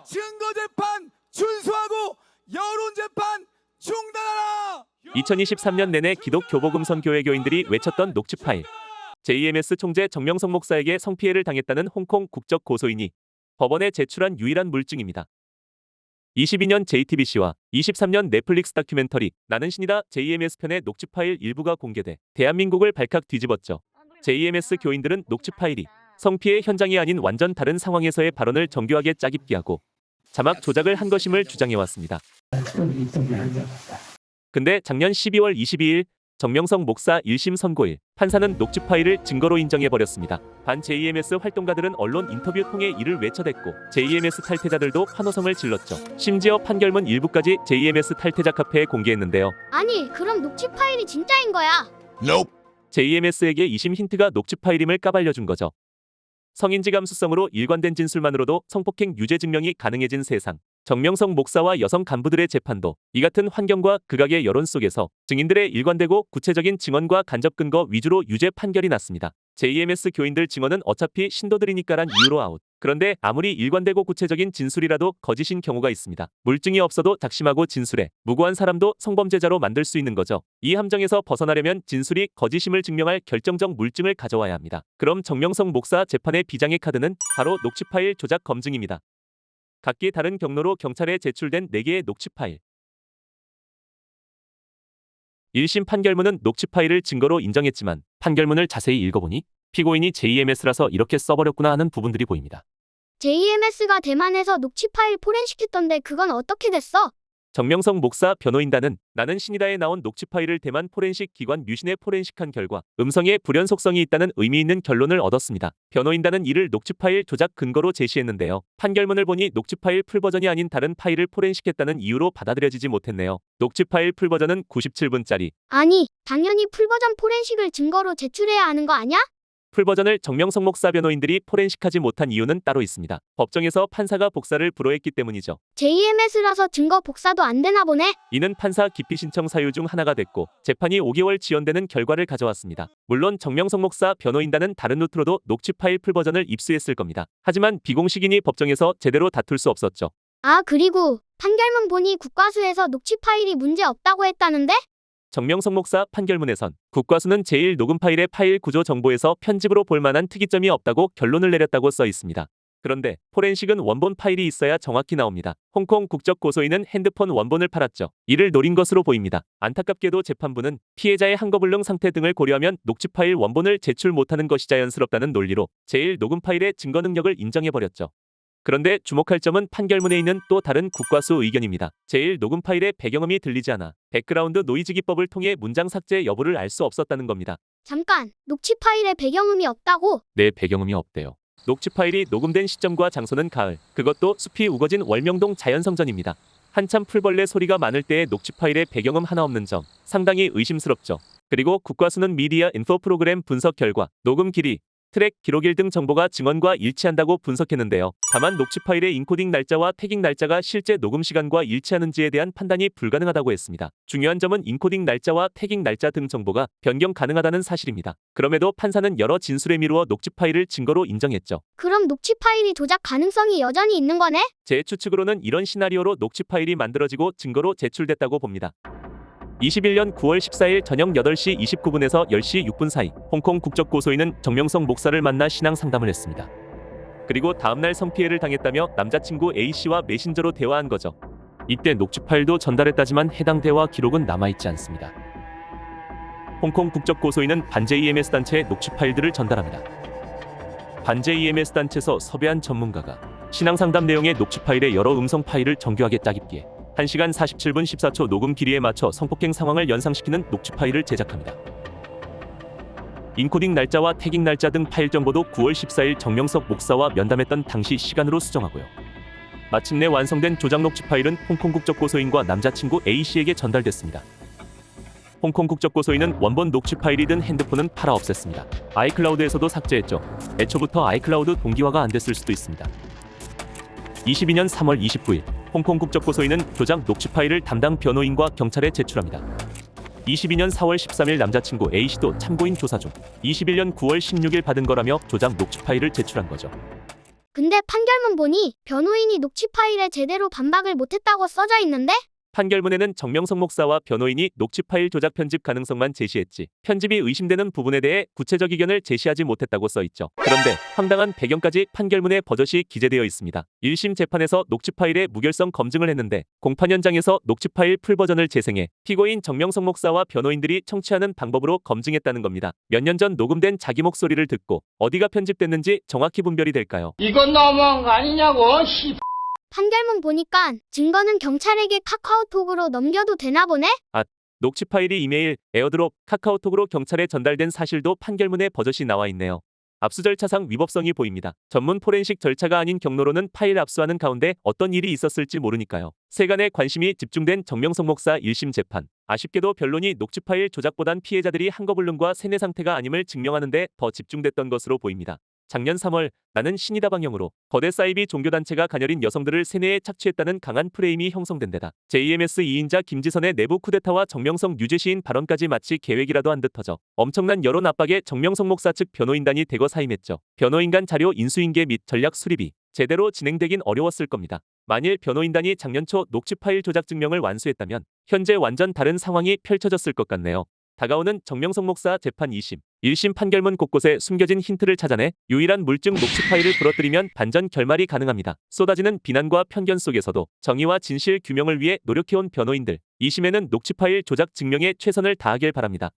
증거재판 준수하고 여론재판 중단하라. 2023년 내내 기독 교복음선 교회 교인들이 외쳤던 녹취 파일. JMS 총재 정명석 목사에게 성피해를 당했다는 홍콩 국적 고소인이 법원에 제출한 유일한 물증입니다. 22년 JTBC와 23년 넷플릭스 다큐멘터리 나는 신이다 JMS 편의 녹취 파일 일부가 공개돼 대한민국을 발칵 뒤집었죠. JMS 교인들은 녹취 파일이 성피해 현장이 아닌 완전 다른 상황에서의 발언을 정교하게 짜깁기하고 자막 조작을 한 것임을 주장해왔습니다. 근데 작년 12월 22일 정명석 목사 1심 선고일 판사는 녹취 파일을 증거로 인정해버렸습니다. 반 JMS 활동가들은 언론 인터뷰 통해 이를 외쳐댔고 JMS 탈퇴자들도 환호성을 질렀죠. 심지어 판결문 일부까지 JMS 탈퇴자 카페에 공개했는데요. 아니, 그럼 녹취 파일이 진짜인 거야? Nope. JMS에게 2심 힌트가 녹취 파일임을 까발려준 거죠. 성인지 감수성으로 일관된 진술만으로도 성폭행 유죄 증명이 가능해진 세상. 정명석 목사와 여성 간부들의 재판도 이 같은 환경과 극악의 여론 속에서 증인들의 일관되고 구체적인 증언과 간접 근거 위주로 유죄 판결이 났습니다. JMS 교인들 증언은 어차피 신도들이니까란 이유로 아웃. 그런데 아무리 일관되고 구체적인 진술이라도 거짓인 경우가 있습니다. 물증이 없어도 작심하고 진술해 무고한 사람도 성범죄자로 만들 수 있는 거죠. 이 함정에서 벗어나려면 진술이 거짓임을 증명할 결정적 물증을 가져와야 합니다. 그럼 정명석 목사 재판의 비장의 카드는 바로 녹취 파일 조작 검증입니다. 각기 다른 경로로 경찰에 제출된 4개의 녹취 파일. 1심 판결문은 녹취 파일을 증거로 인정했지만 판결문을 자세히 읽어보니 피고인이 JMS라서 이렇게 써버렸구나 하는 부분들이 보입니다. JMS가 대만에서 녹취 파일 포렌식했던데 그건 어떻게 됐어? 정명석 목사 변호인단은 나는 신이다에 나온 녹취 파일을 대만 포렌식 기관 뮤신에 포렌식한 결과 음성에 불연 속성이 있다는 의미 있는 결론을 얻었습니다. 변호인단은 이를 녹취 파일 조작 근거로 제시했는데요. 판결문을 보니 녹취 파일 풀버전이 아닌 다른 파일을 포렌식했다는 이유로 받아들여지지 못했네요. 녹취 파일 풀버전은 97분짜리. 아니, 당연히 풀버전 포렌식을 증거로 제출해야 하는 거 아냐? 풀버전을 정명석 목사 변호인들이 포렌식하지 못한 이유는 따로 있습니다. 법정에서 판사가 복사를 불허했기 때문이죠. JMS라서 증거 복사도 안 되나 보네? 이는 판사 기피 신청 사유 중 하나가 됐고 재판이 5개월 지연되는 결과를 가져왔습니다. 물론 정명석 목사 변호인단은 다른 루트로도 녹취 파일 풀버전을 입수했을 겁니다. 하지만 비공식이니 법정에서 제대로 다툴 수 없었죠. 아, 그리고 판결문 보니 국과수에서 녹취 파일이 문제 없다고 했다는데? 정명석 목사 판결문에선 국과수는 제1 녹음 파일의 파일 구조 정보에서 편집으로 볼 만한 특이점이 없다고 결론을 내렸다고 써 있습니다. 그런데 포렌식은 원본 파일이 있어야 정확히 나옵니다. 홍콩 국적 고소인은 핸드폰 원본을 팔았죠. 이를 노린 것으로 보입니다. 안타깝게도 재판부는 피해자의 한거불능 상태 등을 고려하면 녹취 파일 원본을 제출 못하는 것이 자연스럽다는 논리로 제1 녹음 파일의 증거 능력을 인정해버렸죠. 그런데 주목할 점은 판결문에 있는 또 다른 국과수 의견입니다. 제1 녹음 파일의 배경음이 들리지 않아 백그라운드 노이즈 기법을 통해 문장 삭제 여부를 알 수 없었다는 겁니다. 잠깐, 녹취 파일에 배경음이 없다고? 네, 배경음이 없대요. 녹취 파일이 녹음된 시점과 장소는 가을, 그것도 숲이 우거진 월명동 자연성전입니다. 한참 풀벌레 소리가 많을 때의 녹취 파일에 배경음 하나 없는 점, 상당히 의심스럽죠. 그리고 국과수는 미디어 인포 프로그램 분석 결과 녹음 길이, 트랙, 기록일 등 정보가 증언과 일치한다고 분석했는데요. 다만 녹취 파일의 인코딩 날짜와 태깅 날짜가 실제 녹음 시간과 일치하는지에 대한 판단이 불가능하다고 했습니다. 중요한 점은 인코딩 날짜와 태깅 날짜 등 정보가 변경 가능하다는 사실입니다. 그럼에도 판사는 여러 진술에 미루어 녹취 파일을 증거로 인정했죠. 그럼 녹취 파일이 조작 가능성이 여전히 있는 거네? 제 추측으로는 이런 시나리오로 녹취 파일이 만들어지고 증거로 제출됐다고 봅니다. 21년 9월 14일 저녁 8시 29분에서 10시 6분 사이 홍콩 국적 고소인은 정명석 목사를 만나 신앙 상담을 했습니다. 그리고 다음날 성피해를 당했다며 남자친구 A씨와 메신저로 대화한 거죠. 이때 녹취 파일도 전달했다지만 해당 대화 기록은 남아있지 않습니다. 홍콩 국적 고소인은 반 JMS 단체에 녹취 파일들을 전달합니다. 반 JMS 단체에서 섭외한 전문가가 신앙 상담 내용의 녹취 파일의 여러 음성 파일을 정교하게 짜깁기에 1시간 47분 14초 녹음 길이에 맞춰 성폭행 상황을 연상시키는 녹취 파일을 제작합니다. 인코딩 날짜와 태깅 날짜 등 파일 정보도 9월 14일 정명석 목사와 면담했던 당시 시간으로 수정하고요. 마침내 완성된 조작 녹취 파일은 홍콩 국적 고소인과 남자친구 A씨에게 전달됐습니다. 홍콩 국적 고소인은 원본 녹취 파일이 든 핸드폰은 팔아 없앴습니다. 아이클라우드에서도 삭제했죠. 애초부터 아이클라우드 동기화가 안 됐을 수도 있습니다. 22년 3월 29일 홍콩 국적 고소인은 조작 녹취 파일을 담당 변호인과 경찰에 제출합니다. 22년 4월 13일 남자친구 A씨도 참고인 조사 중 21년 9월 16일 받은 거라며 조작 녹취 파일을 제출한 거죠. 근데 판결문 보니 변호인이 녹취 파일에 제대로 반박을 못했다고 써져 있는데? 판결문에는 정명석 목사와 변호인이 녹취 파일 조작 편집 가능성만 제시했지 편집이 의심되는 부분에 대해 구체적 의견을 제시하지 못했다고 써 있죠. 그런데 황당한 배경까지 판결문에 버젓이 기재되어 있습니다. 1심 재판에서 녹취 파일의 무결성 검증을 했는데 공판 현장에서 녹취 파일 풀버전을 재생해 피고인 정명석 목사와 변호인들이 청취하는 방법으로 검증했다는 겁니다. 몇 년 전 녹음된 자기 목소리를 듣고 어디가 편집됐는지 정확히 분별이 될까요? 이건 너무한 거 아니냐고, 판결문 보니까 증거는 경찰에게 카카오톡으로 넘겨도 되나 보네? 녹취 파일이 이메일, 에어드롭, 카카오톡으로 경찰에 전달된 사실도 판결문에 버젓이 나와 있네요. 압수 절차상 위법성이 보입니다. 전문 포렌식 절차가 아닌 경로로는 파일 압수하는 가운데 어떤 일이 있었을지 모르니까요. 세간의 관심이 집중된 정명석 목사 1심 재판. 아쉽게도 변론이 녹취 파일 조작보단 피해자들이 한거불능과 세뇌 상태가 아님을 증명하는 데 더 집중됐던 것으로 보입니다. 작년 3월 나는 신이다 방영으로 거대 사이비 종교단체가 가녀린 여성들을 세뇌에 착취했다는 강한 프레임이 형성된 데다 JMS 2인자 김지선의 내부 쿠데타와 정명석 유죄 시인 발언까지 마치 계획이라도 한 듯 터져 엄청난 여론 압박에 정명석 목사 측 변호인단이 대거 사임했죠. 변호인간 자료 인수인계 및 전략 수립이 제대로 진행되긴 어려웠을 겁니다. 만일 변호인단이 작년 초 녹취 파일 조작 증명을 완수했다면 현재 완전 다른 상황이 펼쳐졌을 것 같네요. 다가오는 정명석 목사 재판 2심, 1심 판결문 곳곳에 숨겨진 힌트를 찾아내 유일한 물증 녹취 파일을 부러뜨리면 반전 결말이 가능합니다. 쏟아지는 비난과 편견 속에서도 정의와 진실 규명을 위해 노력해온 변호인들, 2심에는 녹취 파일 조작 증명에 최선을 다하길 바랍니다.